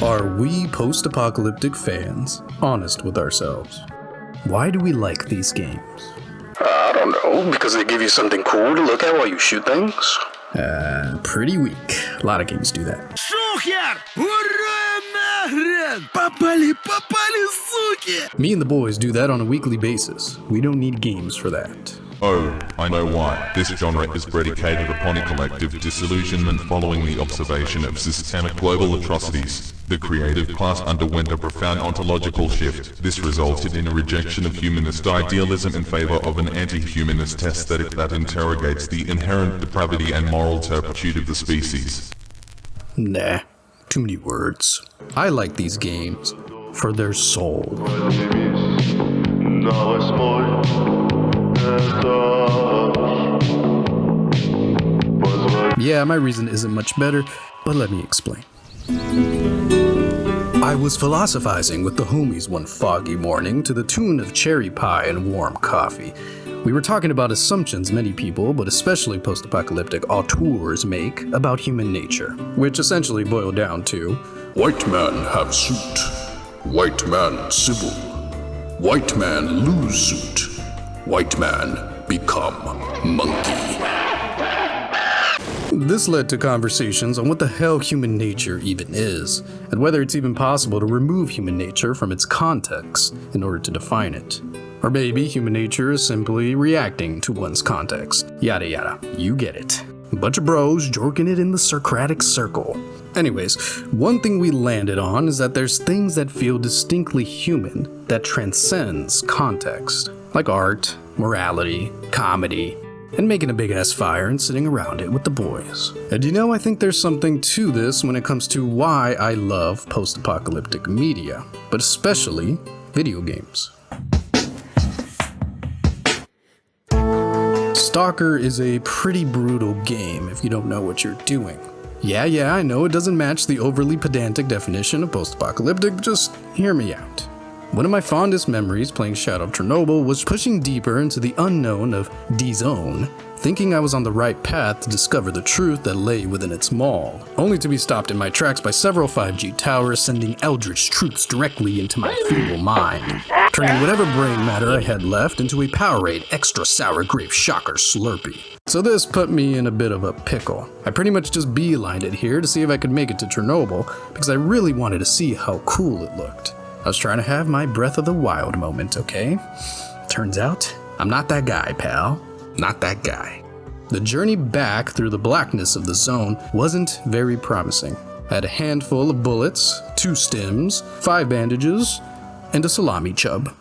Are we post-apocalyptic fans honest with ourselves? Why do we like these games? I don't know, because they give you something cool to look at while you shoot things? Pretty weak. A lot of games do that. Me and the boys do that on a weekly basis. We don't need games for that. Oh, I know why. This genre is predicated upon a collective disillusionment following the observation of systemic global atrocities. The creative class underwent a profound ontological shift. This resulted in a rejection of humanist idealism in favor of an anti-humanist aesthetic that interrogates the inherent depravity and moral turpitude of the species. Nah, too many words. I like these games for their soul. Yeah, my reason isn't much better, but let me explain. I was philosophizing with the homies one foggy morning to the tune of cherry pie and warm coffee. We were talking about assumptions many people, but especially post-apocalyptic auteurs make about human nature, which essentially boil down to: white man have suit, white man civil, white man lose suit, white man become monkey. This led to conversations on what the hell human nature even is, and whether it's even possible to remove human nature from its context in order to define it. Or maybe human nature is simply reacting to one's context. Yada yada, you get it. A bunch of bros jorking it in the Socratic circle. Anyways, one thing we landed on is that there's things that feel distinctly human that transcends context, like art, morality, comedy, and making a big-ass fire and sitting around it with the boys. And you know, I think there's something to this when it comes to why I love post-apocalyptic media, but especially video games. Stalker is a pretty brutal game if you don't know what you're doing. Yeah, I know it doesn't match the overly pedantic definition of post-apocalyptic, but just hear me out. One of my fondest memories playing Shadow of Chernobyl was pushing deeper into the unknown of D-Zone, thinking I was on the right path to discover the truth that lay within its maw, only to be stopped in my tracks by several 5G towers sending eldritch truths directly into my feeble mind, turning whatever brain matter I had left into a Powerade extra sour grape shocker slurpee. So this put me in a bit of a pickle. I pretty much just beelined it here to see if I could make it to Chernobyl, because I really wanted to see how cool it looked. I was trying to have my Breath of the Wild moment, okay? Turns out, I'm not that guy, pal. Not that guy. The journey back through the blackness of the zone wasn't very promising. I had a handful of bullets, 2 stims, 5 bandages, and a salami chub.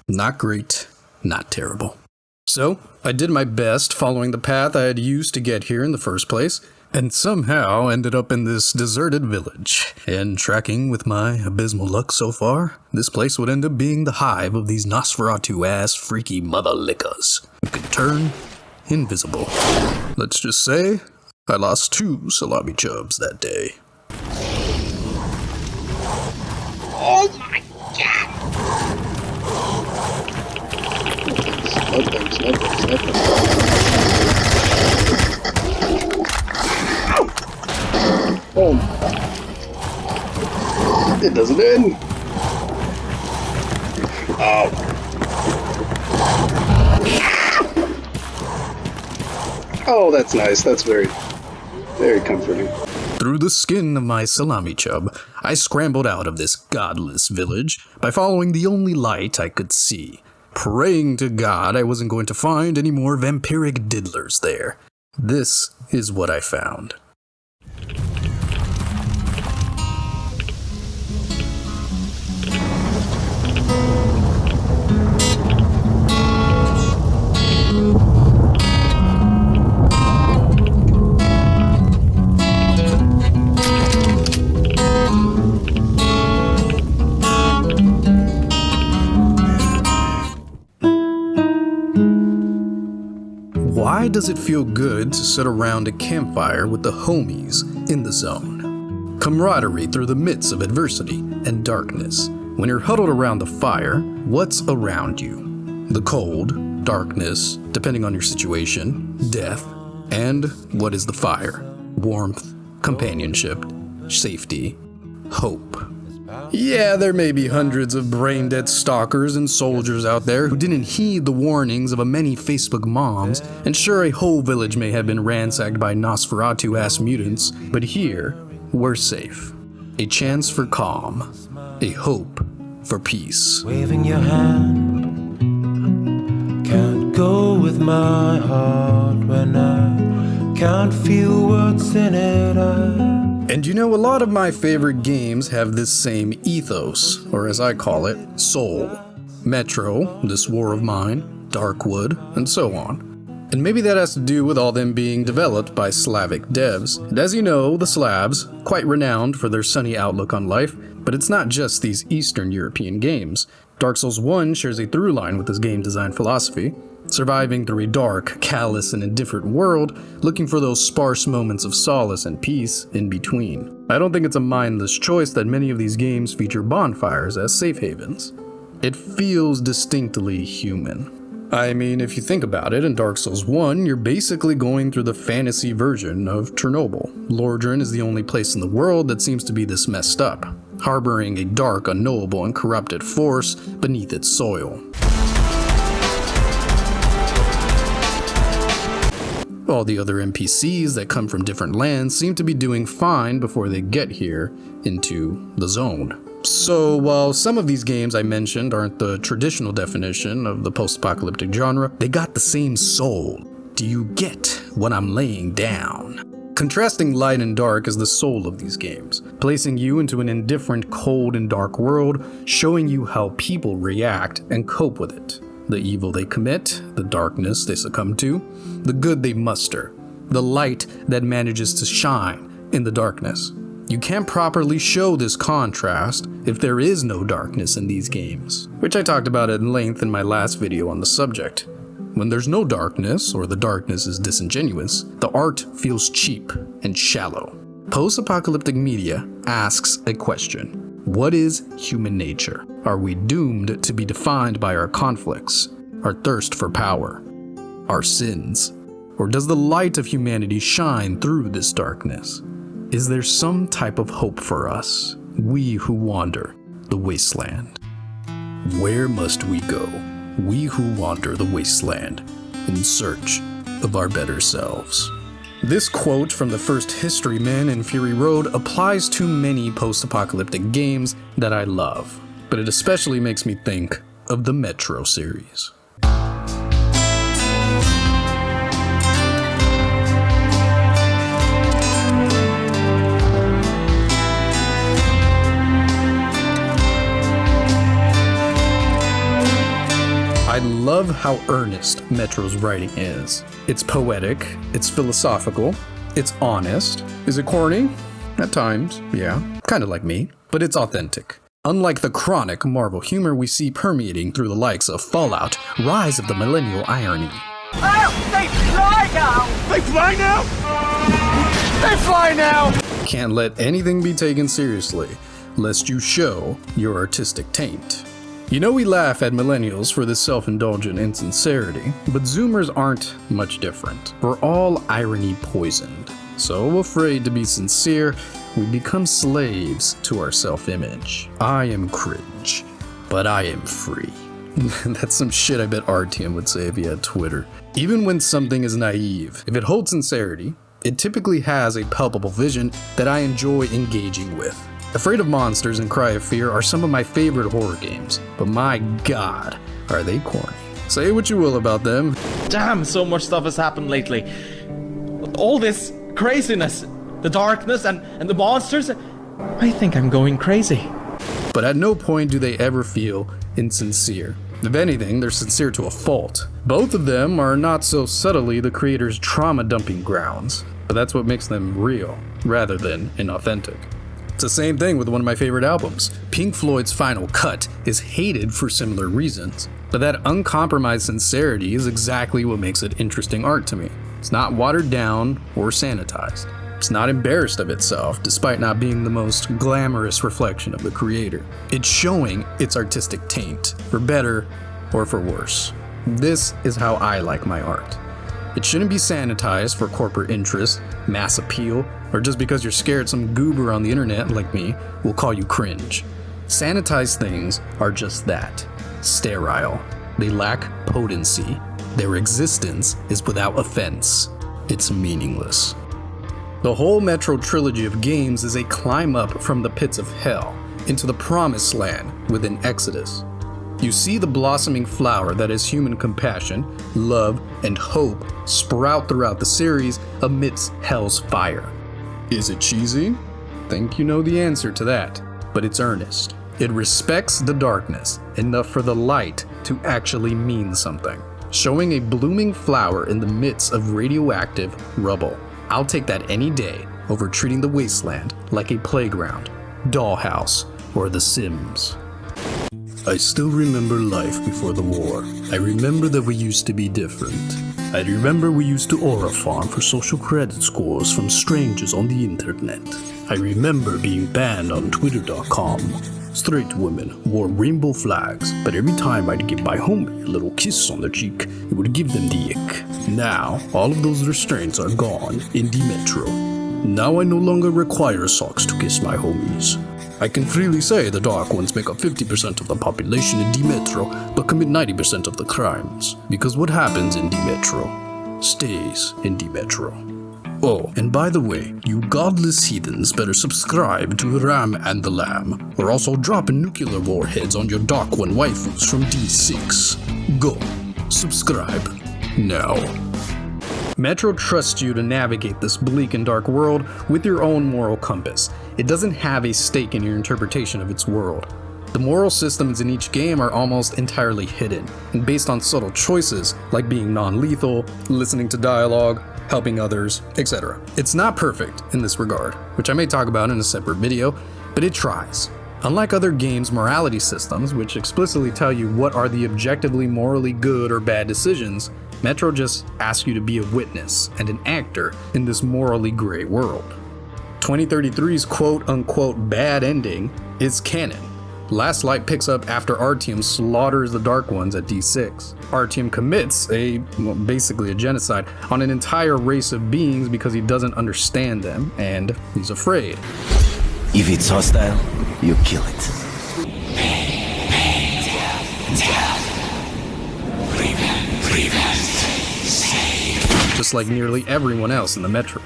Not great, not terrible. So, I did my best following the path I had used to get here in the first place, and somehow ended up in this deserted village. And tracking with my abysmal luck so far, this place would end up being the hive of these Nosferatu-ass freaky mother lickers who can turn invisible. Let's just say, I lost 2 salami chubs that day. Oh my god! Smoke them. Oh, it doesn't end. Oh. Oh, that's nice. That's very, very comforting. Through the skin of my salami chub, I scrambled out of this godless village by following the only light I could see, praying to God I wasn't going to find any more vampiric diddlers there. This is what I found. Why does it feel good to sit around a campfire with the homies in the zone? Camaraderie through the midst of adversity and darkness. When you're huddled around the fire, what's around you? The cold, darkness, depending on your situation, death, and what is the fire? Warmth, companionship, safety, hope. Yeah, there may be hundreds of brain-dead stalkers and soldiers out there who didn't heed the warnings of a many Facebook moms, and sure, a whole village may have been ransacked by Nosferatu-ass mutants, but here, we're safe. A chance for calm. A hope for peace. Waving your hand can't go with my heart when I can't feel what's in it. And you know, a lot of my favorite games have this same ethos, or as I call it, soul. Metro, This War of Mine, Darkwood, and so on. And maybe that has to do with all them being developed by Slavic devs. And as you know, the Slavs, quite renowned for their sunny outlook on life, but it's not just these Eastern European games. Dark Souls 1 shares a through line with this game design philosophy, surviving through a dark, callous, and indifferent world, looking for those sparse moments of solace and peace in between. I don't think it's a mindless choice that many of these games feature bonfires as safe havens. It feels distinctly human. I mean, if you think about it, in Dark Souls 1, you're basically going through the fantasy version of Chernobyl. Lordran is the only place in the world that seems to be this messed up, harboring a dark, unknowable, and corrupted force beneath its soil. All the other NPCs that come from different lands seem to be doing fine before they get here into the zone. So while some of these games I mentioned aren't the traditional definition of the post-apocalyptic genre, they got the same soul. Do you get what I'm laying down? Contrasting light and dark is the soul of these games, placing you into an indifferent, cold, and dark world, showing you how people react and cope with it. The evil they commit, the darkness they succumb to, the good they muster, the light that manages to shine in the darkness. You can't properly show this contrast if there is no darkness in these games, which I talked about at length in my last video on the subject. When there's no darkness, or the darkness is disingenuous, the art feels cheap and shallow. Post-apocalyptic media asks a question. What is human nature? Are we doomed to be defined by our conflicts, our thirst for power, our sins? Or does the light of humanity shine through this darkness? Is there some type of hope for us, we who wander the wasteland? Where must we go, we who wander the wasteland, in search of our better selves? This quote from the first history man in Fury Road applies to many post-apocalyptic games that I love, but it especially makes me think of the Metro series. I love how earnest Metro's writing is. It's poetic, it's philosophical, it's honest. Is it corny? At times, yeah, kinda like me, but it's authentic. Unlike the chronic Marvel humor we see permeating through the likes of Fallout, Rise of the Millennial Irony. Oh, they fly now! They fly now? They fly now! Can't let anything be taken seriously, lest you show your artistic taint. You know, we laugh at millennials for this self-indulgent insincerity, but Zoomers aren't much different. We're all irony poisoned. So afraid to be sincere, we become slaves to our self-image. I am cringe, but I am free. That's some shit I bet RTM would say if he had Twitter. Even when something is naive, if it holds sincerity, it typically has a palpable vision that I enjoy engaging with. Afraid of Monsters and Cry of Fear are some of my favorite horror games, but my god, are they corny. Say what you will about them. Damn, so much stuff has happened lately. All this craziness, the darkness and the monsters, I think I'm going crazy. But at no point do they ever feel insincere. If anything, they're sincere to a fault. Both of them are not so subtly the creator's trauma-dumping grounds, but that's what makes them real, rather than inauthentic. It's the same thing with one of my favorite albums. Pink Floyd's Final Cut is hated for similar reasons, but that uncompromised sincerity is exactly what makes it interesting art to me. It's not watered down or sanitized. It's not embarrassed of itself, despite not being the most glamorous reflection of the creator. It's showing its artistic taint, for better or for worse. This is how I like my art. It shouldn't be sanitized for corporate interest, mass appeal, or just because you're scared some goober on the internet like me will call you cringe. Sanitized things are just that, sterile. They lack potency. Their existence is without offense. It's meaningless. The whole Metro trilogy of games is a climb up from the pits of hell into the promised land with an exodus. You see the blossoming flower that is human compassion, love, and hope sprout throughout the series amidst hell's fire. Is it cheesy? Think you know the answer to that, but it's earnest. It respects the darkness enough for the light to actually mean something, showing a blooming flower in the midst of radioactive rubble. I'll take that any day over treating the wasteland like a playground, dollhouse, or The Sims. I still remember life before the war. I remember that we used to be different. I remember we used to aura farm for social credit scores from strangers on the internet. I remember being banned on Twitter.com. Straight women wore rainbow flags, but every time I'd give my homie a little kiss on the cheek, it would give them the ick. Now, all of those restraints are gone in the Metro. Now I no longer require socks to kiss my homies. I can freely say the Dark Ones make up 50% of the population in the Metro, but commit 90% of the crimes. Because what happens in the Metro stays in the Metro. Oh, and by the way, you godless heathens better subscribe to Ramm and the Lamb, or else I'll drop nuclear warheads on your Dark One waifus from D6. Go, subscribe, now. Metro trusts you to navigate this bleak and dark world with your own moral compass. It doesn't have a stake in your interpretation of its world. The moral systems in each game are almost entirely hidden, and based on subtle choices like being non-lethal, listening to dialogue, helping others, etc. It's not perfect in this regard, which I may talk about in a separate video, but it tries. Unlike other games' morality systems, which explicitly tell you what are the objectively morally good or bad decisions, Metro just asks you to be a witness and an actor in this morally gray world. 2033's quote-unquote bad ending is canon. Last Light picks up after Artyom slaughters the Dark Ones at D6. Artyom commits basically a genocide on an entire race of beings because he doesn't understand them, and he's afraid. If it's hostile, you kill it. Just like nearly everyone else in the Metro.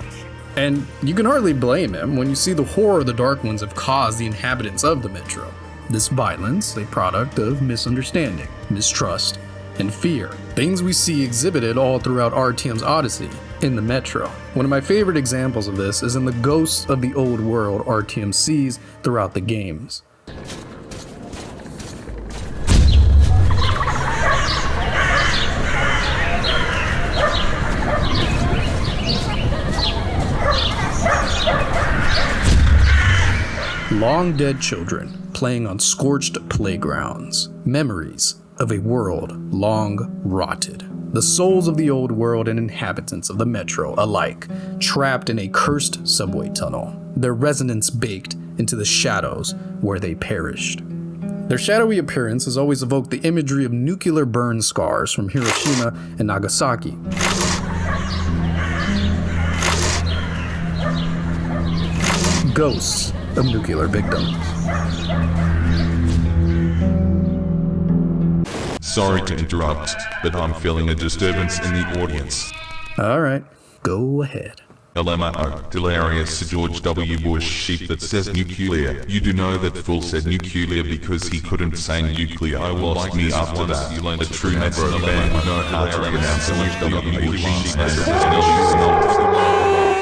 And you can hardly blame him when you see the horror the Dark Ones have caused the inhabitants of the Metro. This violence, a product of misunderstanding, mistrust, and fear. Things we see exhibited all throughout Artyom's Odyssey in the Metro. One of my favorite examples of this is in the ghosts of the old world Artyom sees throughout the games. Long dead children playing on scorched playgrounds. Memories of a world long rotted. The souls of the old world and inhabitants of the Metro alike, trapped in a cursed subway tunnel. Their resonance baked into the shadows where they perished. Their shadowy appearance has always evoked the imagery of nuclear burn scars from Hiroshima and Nagasaki. Ghosts of nuclear victims. Sorry to interrupt, but I'm feeling a disturbance in the audience. Alright, go ahead. LMAO, hilarious to George W. Bush sheep that says nuclear. You do know that Fool said nuclear because he couldn't say nuclear. I lost me after that. A true Metro fan would know how to pronounce George W. Bush sheep.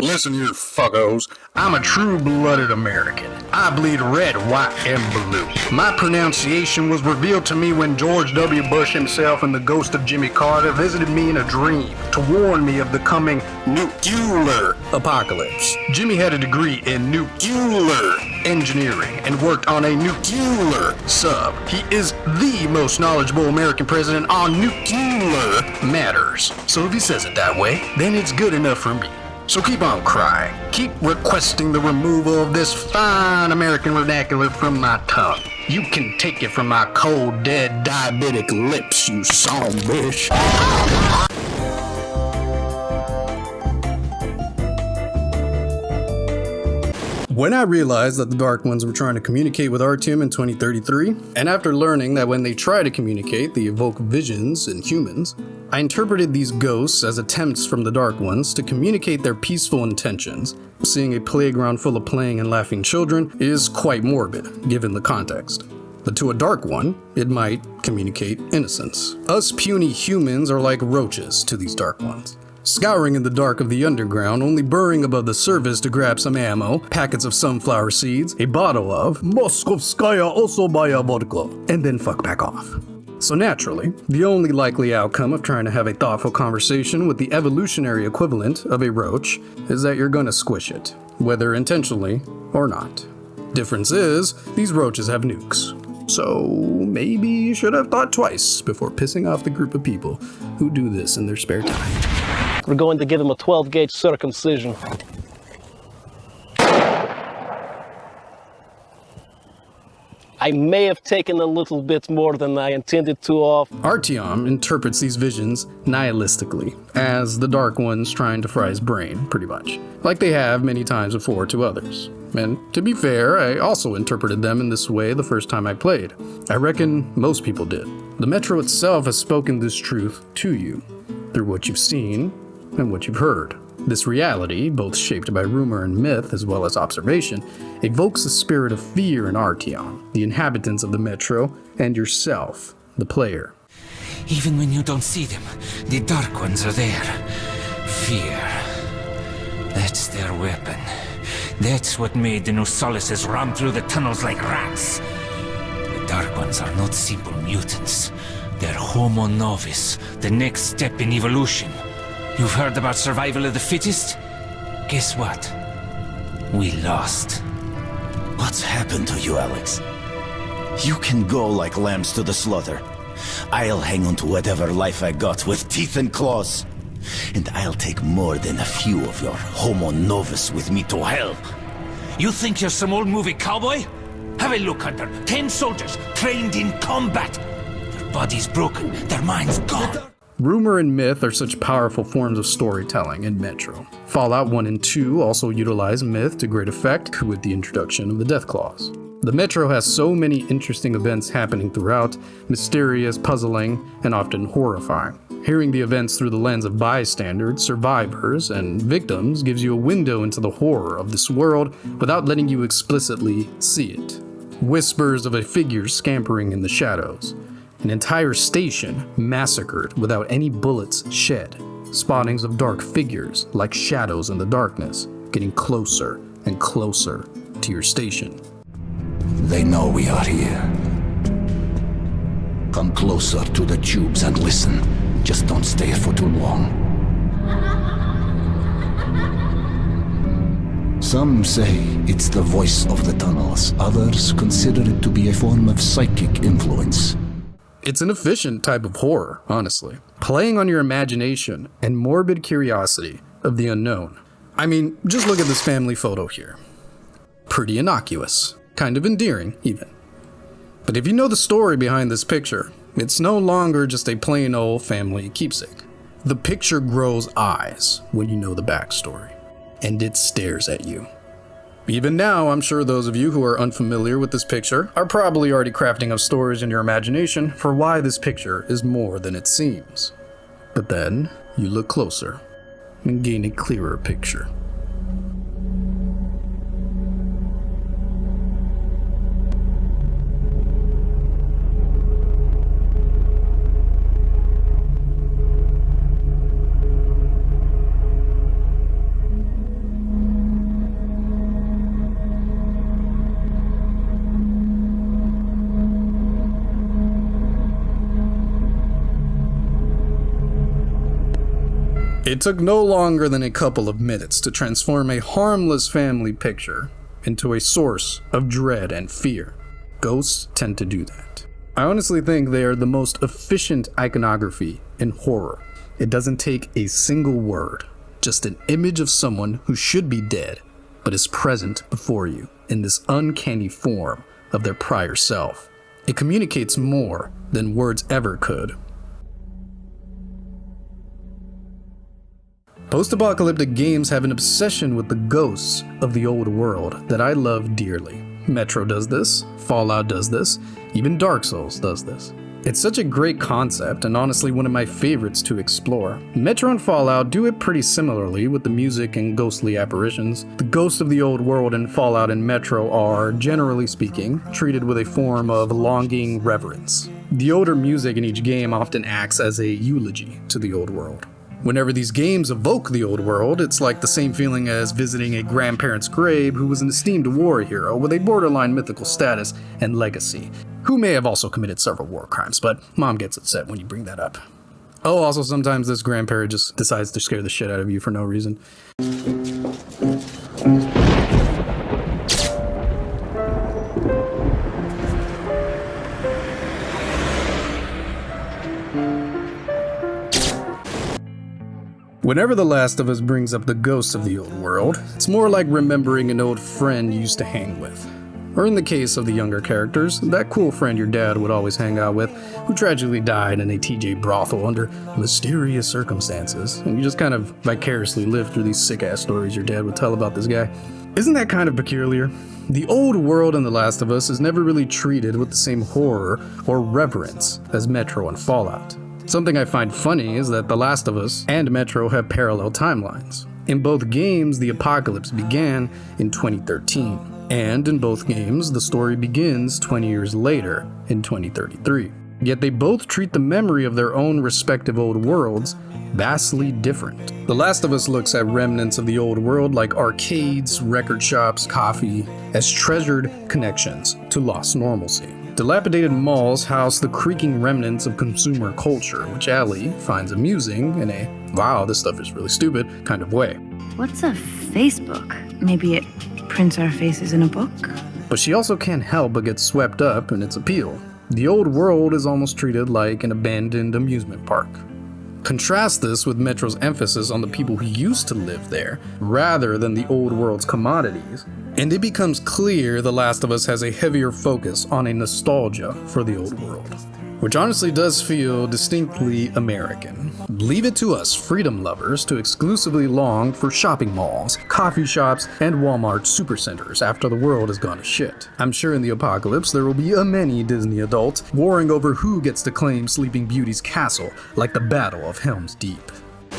Listen here, fuckos. I'm a true-blooded American. I bleed red, white, and blue. My pronunciation was revealed to me when George W. Bush himself and the ghost of Jimmy Carter visited me in a dream to warn me of the coming nuclear apocalypse. Jimmy had a degree in nuclear engineering and worked on a nuclear sub. He is the most knowledgeable American president on nuclear matters. So if he says it that way, then it's good enough for me. So keep on crying. Keep requesting the removal of this fine American vernacular from my tongue. You can take it from my cold, dead, diabetic lips, you son of a bitch. When I realized that the Dark Ones were trying to communicate with Artyom in 2033, and after learning that when they try to communicate, they evoke visions in humans, I interpreted these ghosts as attempts from the Dark Ones to communicate their peaceful intentions. Seeing a playground full of playing and laughing children is quite morbid, given the context. But to a Dark One, it might communicate innocence. Us puny humans are like roaches to these Dark Ones, scouring in the dark of the underground, only burrowing above the surface to grab some ammo, packets of sunflower seeds, a bottle of Moskovskaya Osobaya vodka, and then fuck back off. So naturally, the only likely outcome of trying to have a thoughtful conversation with the evolutionary equivalent of a roach is that you're gonna squish it, whether intentionally or not. Difference is, these roaches have nukes. So maybe you should have thought twice before pissing off the group of people who do this in their spare time. We're going to give him a 12-gauge circumcision. I may have taken a little bit more than I intended to off. Artyom interprets these visions nihilistically, as the Dark Ones trying to fry his brain, pretty much, like they have many times before to others. And to be fair, I also interpreted them in this way the first time I played. I reckon most people did. The Metro itself has spoken this truth to you, through what you've seen and what you've heard. This reality, both shaped by rumor and myth as well as observation, evokes a spirit of fear in Artyom, the inhabitants of the Metro, and yourself, the player. Even when you don't see them, the Dark Ones are there. Fear. That's their weapon. That's what made the Nosalises run through the tunnels like rats. The Dark Ones are not simple mutants. They're Homo Novus, the next step in evolution. You've heard about survival of the fittest? Guess what? We lost. What's happened to you, Alex? You can go like lambs to the slaughter. I'll hang on to whatever life I got with teeth and claws. And I'll take more than a few of your Homo Novus with me to hell. You think you're some old movie cowboy? Have a look, Hunter. 10 soldiers trained in combat. Their bodies broken, their minds gone. Rumor and myth are such powerful forms of storytelling in Metro. Fallout 1 and 2 also utilize myth to great effect with the introduction of the Death Claws. The Metro has so many interesting events happening throughout, mysterious, puzzling, and often horrifying. Hearing the events through the lens of bystanders, survivors, and victims gives you a window into the horror of this world without letting you explicitly see it. Whispers of a figure scampering in the shadows. An entire station massacred without any bullets shed. Spottings of dark figures like shadows in the darkness, getting closer and closer to your station. They know we are here. Come closer to the tubes and listen. Just don't stay for too long. Some say it's the voice of the tunnels. Others consider it to be a form of psychic influence. It's an efficient type of horror, honestly. Playing on your imagination and morbid curiosity of the unknown. I mean, just look at this family photo here. Pretty innocuous. Kind of endearing, even. But if you know the story behind this picture, it's no longer just a plain old family keepsake. The picture grows eyes when you know the backstory, and it stares at you. Even now, I'm sure those of you who are unfamiliar with this picture are probably already crafting up stories in your imagination for why this picture is more than it seems. But then, you look closer and gain a clearer picture. It took no longer than a couple of minutes to transform a harmless family picture into a source of dread and fear. Ghosts tend to do that. I honestly think they are the most efficient iconography in horror. It doesn't take a single word, just an image of someone who should be dead, but is present before you in this uncanny form of their prior self. It communicates more than words ever could. Post-apocalyptic games have an obsession with the ghosts of the old world that I love dearly. Metro does this, Fallout does this, even Dark Souls does this. It's such a great concept and honestly one of my favorites to explore. Metro and Fallout do it pretty similarly with the music and ghostly apparitions. The ghosts of the old world in Fallout and Metro are, generally speaking, treated with a form of longing reverence. The older music in each game often acts as a eulogy to the old world. Whenever these games evoke the old world, it's like the same feeling as visiting a grandparent's grave who was an esteemed war hero with a borderline mythical status and legacy, who may have also committed several war crimes, but mom gets upset when you bring that up. Oh, also sometimes this grandparent just decides to scare the shit out of you for no reason. Whenever The Last of Us brings up the ghosts of the old world, it's more like remembering an old friend you used to hang with. Or in the case of the younger characters, that cool friend your dad would always hang out with, who tragically died in a TJ brothel under mysterious circumstances, and you just kind of vicariously live through these sick-ass stories your dad would tell about this guy. Isn't that kind of peculiar? The old world in The Last of Us is never really treated with the same horror or reverence as Metro and Fallout. Something I find funny is that The Last of Us and Metro have parallel timelines. In both games, the apocalypse began in 2013. And in both games, the story begins 20 years later, in 2033. Yet they both treat the memory of their own respective old worlds vastly different. The Last of Us looks at remnants of the old world like arcades, record shops, coffee, as treasured connections to lost normalcy. Dilapidated malls house the creaking remnants of consumer culture, which Allie finds amusing in a, wow, this stuff is really stupid kind of way. What's a Facebook? Maybe it prints our faces in a book? But she also can't help but get swept up in its appeal. The old world is almost treated like an abandoned amusement park. Contrast this with Metro's emphasis on the people who used to live there, rather than the old world's commodities, and it becomes clear The Last of Us has a heavier focus on a nostalgia for the old world, which honestly does feel distinctly American. Leave it to us freedom lovers to exclusively long for shopping malls, coffee shops, and Walmart supercenters after the world has gone to shit. I'm sure in the apocalypse there will be many Disney adults warring over who gets to claim Sleeping Beauty's castle, like the Battle of Helm's Deep.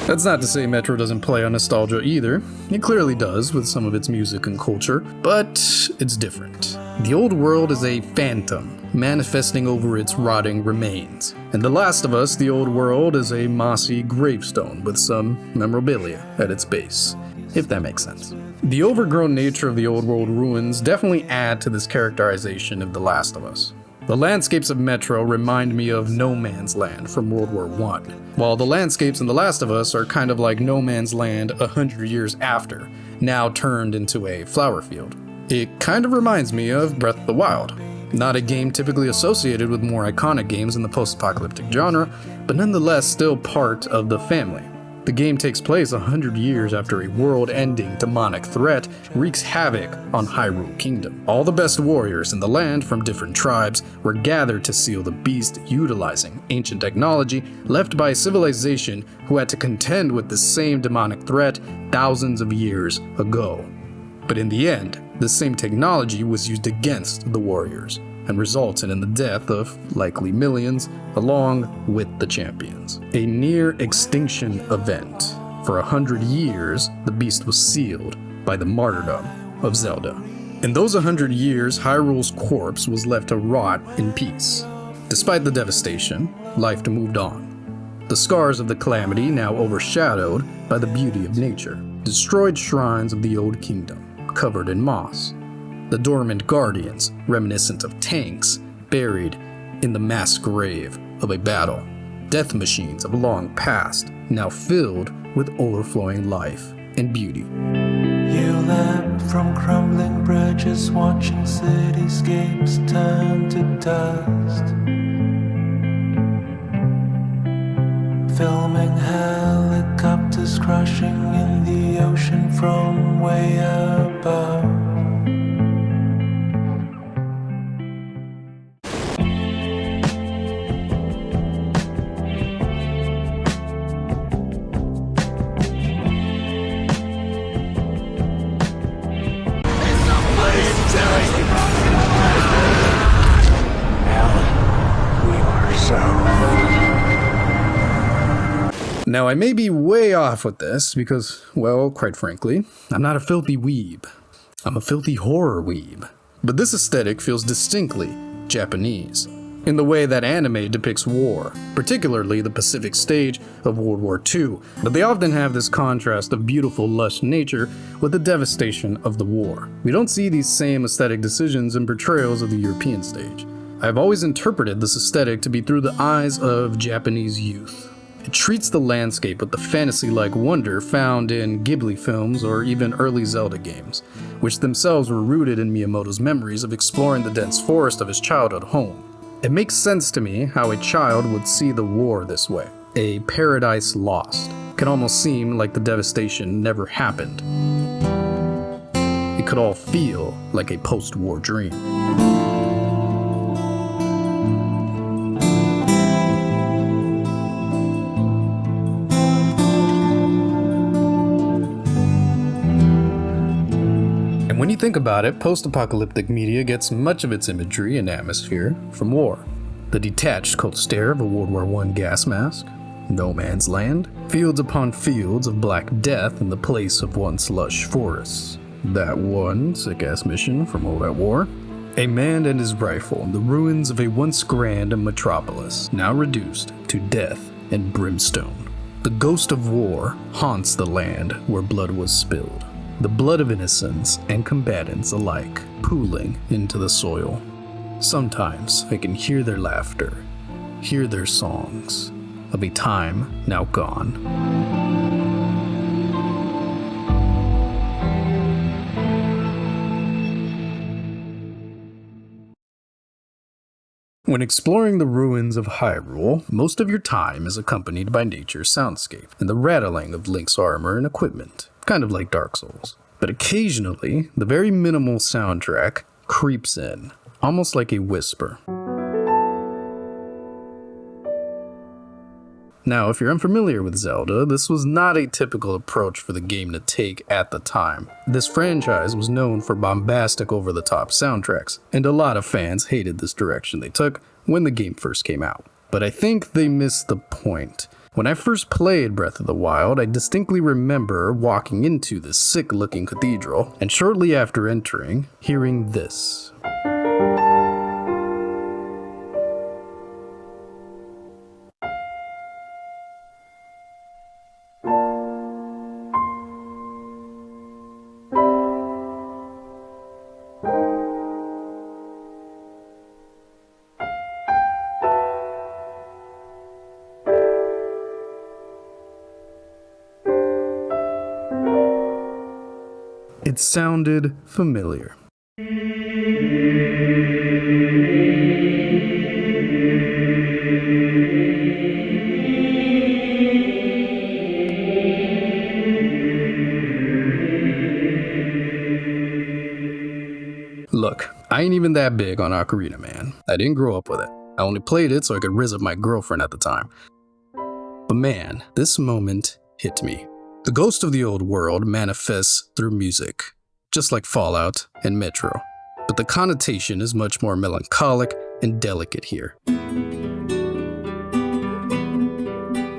That's not to say Metro doesn't play on nostalgia either. It clearly does with some of its music and culture, but it's different. The old world is a phantom, manifesting over its rotting remains. In The Last of Us, the old world is a mossy gravestone with some memorabilia at its base, if that makes sense. The overgrown nature of the old world ruins definitely add to this characterization of The Last of Us. The landscapes of Metro remind me of No Man's Land from World War I, while the landscapes in The Last of Us are kind of like No Man's Land 100 years after, now turned into a flower field. It kind of reminds me of Breath of the Wild. Not a game typically associated with more iconic games in the post-apocalyptic genre, but nonetheless still part of the family. The game takes place 100 years after a world-ending demonic threat wreaks havoc on Hyrule Kingdom. All the best warriors in the land from different tribes were gathered to seal the beast, utilizing ancient technology left by a civilization who had to contend with the same demonic threat thousands of years ago. But in the end, the same technology was used against the warriors and resulted in the death of likely millions, along with the champions. A near extinction event. For 100 years, the beast was sealed by the martyrdom of Zelda. In those 100 years, Hyrule's corpse was left to rot in peace. Despite the devastation, life moved on. The scars of the calamity now overshadowed by the beauty of nature. Destroyed shrines of the old kingdom, covered in moss. The dormant guardians, reminiscent of tanks, buried in the mass grave of a battle. Death machines of long past, now filled with overflowing life and beauty. You leapt from crumbling bridges, watching cityscapes turn to dust. Filming helicopters crashing in the ocean from way above. Now, I may be way off with this because, well, quite frankly, I'm not a filthy weeb. I'm a filthy horror weeb. But this aesthetic feels distinctly Japanese, in the way that anime depicts war, particularly the Pacific stage of World War II. But they often have this contrast of beautiful, lush nature with the devastation of the war. We don't see these same aesthetic decisions in portrayals of the European stage. I've always interpreted this aesthetic to be through the eyes of Japanese youth. It treats the landscape with the fantasy-like wonder found in Ghibli films or even early Zelda games, which themselves were rooted in Miyamoto's memories of exploring the dense forest of his childhood home. It makes sense to me how a child would see the war this way. A paradise lost. It can almost seem like the devastation never happened. It could all feel like a post-war dream. When you think about it, post-apocalyptic media gets much of its imagery and atmosphere from war. The detached cold stare of a World War I gas mask, no man's land, fields upon fields of black death in the place of once lush forests. That one sick-ass mission from Old at War. A man and his rifle in the ruins of a once grand metropolis, now reduced to death and brimstone. The ghost of war haunts the land where blood was spilled. The blood of innocents and combatants alike pooling into the soil. Sometimes I can hear their laughter, hear their songs of a time now gone. When exploring the ruins of Hyrule, most of your time is accompanied by nature's soundscape and the rattling of Link's armor and equipment. Kind of like Dark Souls. But occasionally, the very minimal soundtrack creeps in, almost like a whisper. Now, if you're unfamiliar with Zelda, this was not a typical approach for the game to take at the time. This franchise was known for bombastic over-the-top soundtracks, and a lot of fans hated this direction they took when the game first came out. But I think they missed the point. When I first played Breath of the Wild, I distinctly remember walking into this sick-looking cathedral, and shortly after entering, hearing this. It sounded familiar. Look, I ain't even that big on Ocarina, man. I didn't grow up with it. I only played it so I could rizz up my girlfriend at the time. But man, this moment hit me. The ghost of the old world manifests through music, just like Fallout and Metro, but the connotation is much more melancholic and delicate here.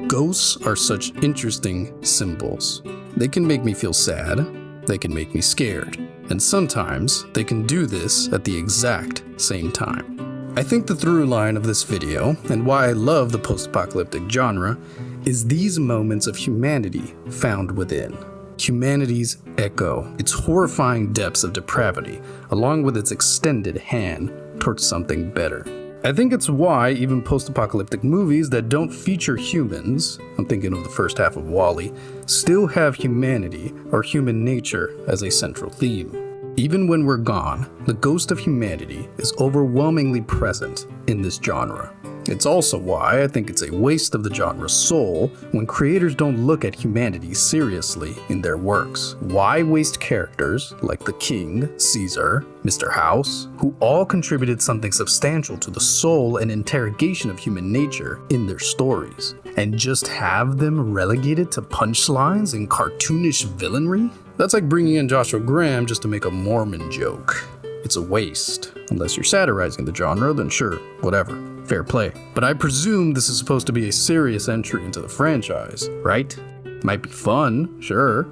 Ghosts are such interesting symbols. They can make me feel sad, they can make me scared, and sometimes they can do this at the exact same time. I think the through line of this video, and why I love the post-apocalyptic genre, is these moments of humanity found within. Humanity's echo, its horrifying depths of depravity, along with its extended hand towards something better. I think it's why even post-apocalyptic movies that don't feature humans, I'm thinking of the first half of WALL-E, still have humanity or human nature as a central theme. Even when we're gone, the ghost of humanity is overwhelmingly present in this genre. It's also why I think it's a waste of the genre's soul when creators don't look at humanity seriously in their works. Why waste characters like the King, Caesar, Mr. House, who all contributed something substantial to the soul and interrogation of human nature in their stories, and just have them relegated to punchlines and cartoonish villainry? That's like bringing in Joshua Graham just to make a Mormon joke. It's a waste. Unless you're satirizing the genre, then sure, whatever. fair play. But I presume this is supposed to be a serious entry into the franchise, right? Might be fun, sure,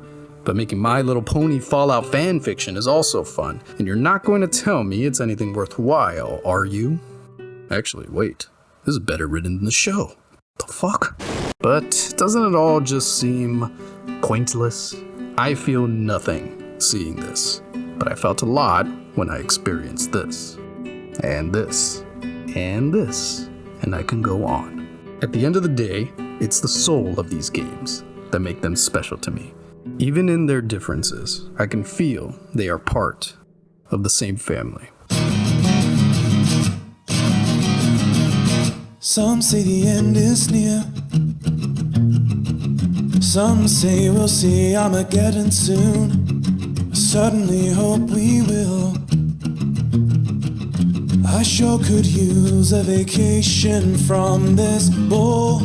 but making My Little Pony Fallout fanfiction is also fun, and you're not going to tell me it's anything worthwhile, are you? Actually, wait, this is better written than the show. What the fuck? But doesn't it all just seem pointless? I feel nothing seeing this, but I felt a lot when I experienced this, and this, and this, and I can go on. At the end of the day, it's the soul of these games that make them special to me. Even in their differences, I can feel they are part of the same family. Some say the end is near. Some say we'll see Armageddon soon. I certainly hope we will. I sure could use a vacation from this bull.